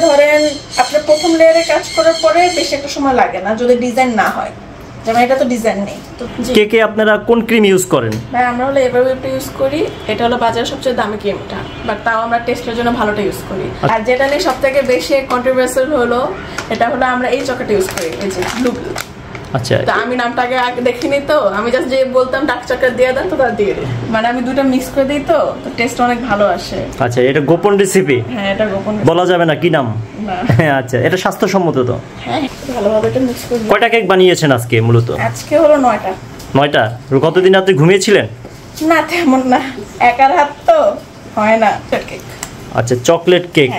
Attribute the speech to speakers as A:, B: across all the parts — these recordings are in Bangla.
A: ধরেন আপনার প্রথম লেয়ারে কাজ করার পরে বেশি একটা সময় লাগে না যদি ডিজাইন না হয়, যেমন এটা তো ডিজাইন নেই। তো
B: কে আপনারা কোন ক্রিম ইউজ করেন?
A: ভাই আমরা হলো এভারওয়েভটা ইউজ করি, এটা হলো বাজারের সবচেয়ে দামি ক্রিমটা, বাট তাও আমরা টেস্টের জন্য ভালোটা ইউজ করি। আর যেটা নিয়ে সবথেকে বেশি কন্ট্রোভার্সিয়াল হলো এটা হলো আমরা এই চকলেট ইউজ করি, এই যে ব্লু।
B: আচ্ছা,
A: তো আমি নামটা আগে দেখিনি, তো আমি জাস্ট যে বলতাম ডার্ক চকলেট দিয়ে দেন তো তার দিয়ে দিই, মানে আমি দুটো মিক্স করে দিই, তো টেস্ট অনেক ভালো আসে।
B: আচ্ছা, এটা গোপন রেসিপি?
A: হ্যাঁ, এটা গোপন,
B: বলা যাবে না কি নাম?
A: না।
B: আচ্ছা, এটা স্বাস্থ্যসম্মত তো?
A: হ্যাঁ, ভালোভাবে এটা মিক্স করে।
B: কয়টা কেক বানিয়েছেন আজকে মূলত?
A: আজকে হলো 9টা।
B: 9টা? কতদিন আপনি ঘুমিয়েছিলেন?
A: না তেমন না, একার হাত তো হয় না। কেক,
B: আচ্ছা, চকলেট কেক।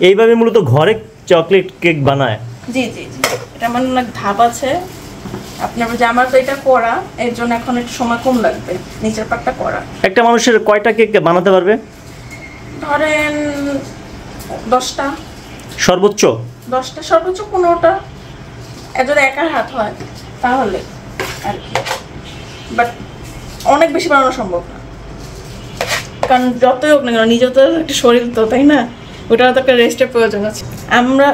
B: এইভাবে মূলত ঘরে চকলেট কেক বানায়?
A: জি জি জি, এটা মানে অনেক ধাপ আছে আপনার, যে আমার তো এটা করা, এর জন্য এখন একটু সময় কম লাগবে নিচের পাটটা করা।
B: একটা মানুষের কয়টা কেক বানাতে পারবে?
A: ধরেন 10টা
B: সর্বোচ্চ?
A: 10টা সর্বোচ্চ 15টা, যদি একার হাত হয় তাহলে আর কি, বাট অনেক বেশি বানানো সম্ভব না, কারণ যতই হোক না কেন নিজের তো একটা শরীর, তো তাই না, ওটার তো একটা রেস্টের প্রয়োজন আছে।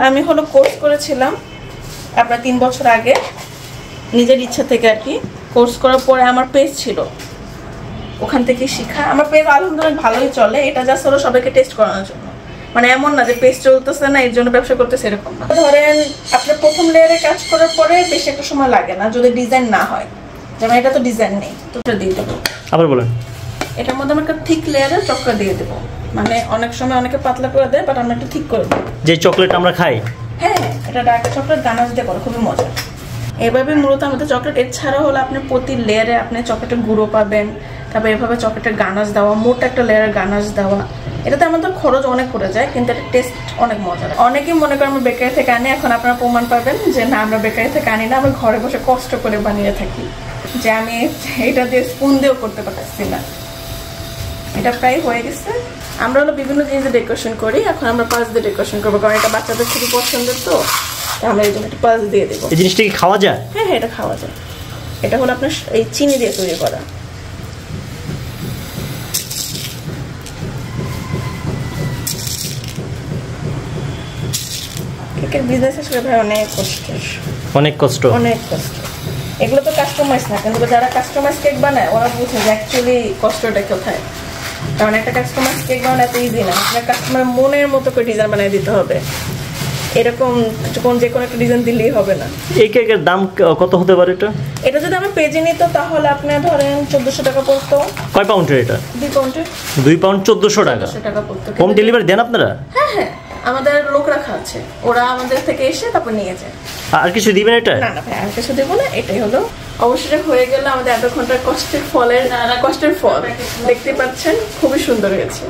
A: আমি হলো কোর্স করেছিলাম আপনার 3 বছর আগে, নিজের ইচ্ছা থেকে আর কি। কোর্স করার পরে আমার পেজ ছিল, ওখান থেকে শেখা। আমার পেজ আলহামদুলিল্লাহ ভালোই চলে, এটা জাস্ট হলো সবাইকে টেস্ট করানোর জন্য, মানে এমন না যে পেজ চলতেছে না এর জন্য ব্যবসা করতেছে, এরকম না। ধরেন আপনার প্রথম লেয়ারে কাজ করার পরে বেশি একটা সময় লাগে না যদি ডিজাইন না হয়, যেমন এটা তো ডিজাইন নেই, তো এটা দিয়ে দেবো।
B: আবার বলেন।
A: এটার মধ্যে আমরা একটা থিক লেয়ারে চকলেট দিয়ে দেবো, মানে অনেক সময় অনেকে পাতলা করে দেয়, বাট আমরা একটু ঠিক করে দেবো।
B: যে চকলেট আমরা খাই?
A: হ্যাঁ, এটা ডার্ক চকলেট গানাশ দিয়ে করে, খুবই মজা। এভাবে মূলত আমাদের চকলেট, এছাড়া হলো আপনি প্রতি লেয়ারে আপনি চকলেটের গুঁড়ো পাবেন, তারপর এভাবে চকলেটের গানাশ দেওয়া, মোট একটা লেয়ারের গানাশ দেওয়া। এটাতে আমাদের খরচ অনেক পড়ে যায়, কিন্তু এটা টেস্ট অনেক মজা। অনেকেই মনে করেন আমরা বেকারি থেকে আনি, এখন আপনারা প্রমাণ পাবেন যে না, আমরা বেকারি থেকে আনি না, আমরা ঘরে বসে কষ্ট করে বানিয়ে থাকি, যে আমি এটা দিয়ে স্পুন দিয়েও করতে পারতেছি না। এটা প্রায় হয়ে গেছে। আমরা হলো বিভিন্ন জিনিস ডেকোরেশন করি, এখন আমরা পাঁচ দিয়ে ডেকোরেশন করবো, কারণ এটা বাচ্চাদের খুবই পছন্দের, তো আমরা এই জন্য একটু পাঁচ দিয়ে দেবো।
B: এই জিনিসটা কি খাওয়া যায়?
A: হ্যাঁ হ্যাঁ, এটা খাওয়া যায়। এটা হলো আপনার এই চিনি দিয়ে তৈরি করা। কেকের বিজনেস আসলে ভাই অনেক কষ্টের,
B: অনেক কষ্ট,
A: অনেক কষ্ট। এগুলো তো কাস্টমাইজ না, কিন্তু যারা কাস্টমাইজ কেক বানায় ওরা বুঝে যে অ্যাকচুয়ালি কষ্টটা কোথায়। কারণ একটা কাস্টমাইজ কেক বানানো এত ইজি না, আপনার কাস্টমার মনের মতো করে ডিজাইন বানিয়ে দিতে হবে, এরকম যে কোনো একটা ডিজাইন দিলেই হবে না।
B: এই কেকের দাম কত হতে পারে?
A: এটা যদি আমি পেজে নিত তাহলে আপনি ধরেন 1400 টাকা পড়তো।
B: কয় পাউন্ডের এটা?
A: 2 পাউন্ডের।
B: 2 পাউন্ড 1400 টাকা
A: পড়তো।
B: হোম ডেলিভারি দেন আপনারা?
A: হ্যাঁ হ্যাঁ, আমাদের লোক রাখা আছে, ওরা আমাদের থেকে এসে তারপর নিয়ে যায়।
B: আর কিছু দিবেন এটা?
A: না না ভাই, আর কিছু দেবো না, এটাই হলো। অবশ্যই হয়ে গেল আমাদের এত ঘন্টার কষ্টের ফল দেখতে পাচ্ছেন, খুবই সুন্দর হয়েছে।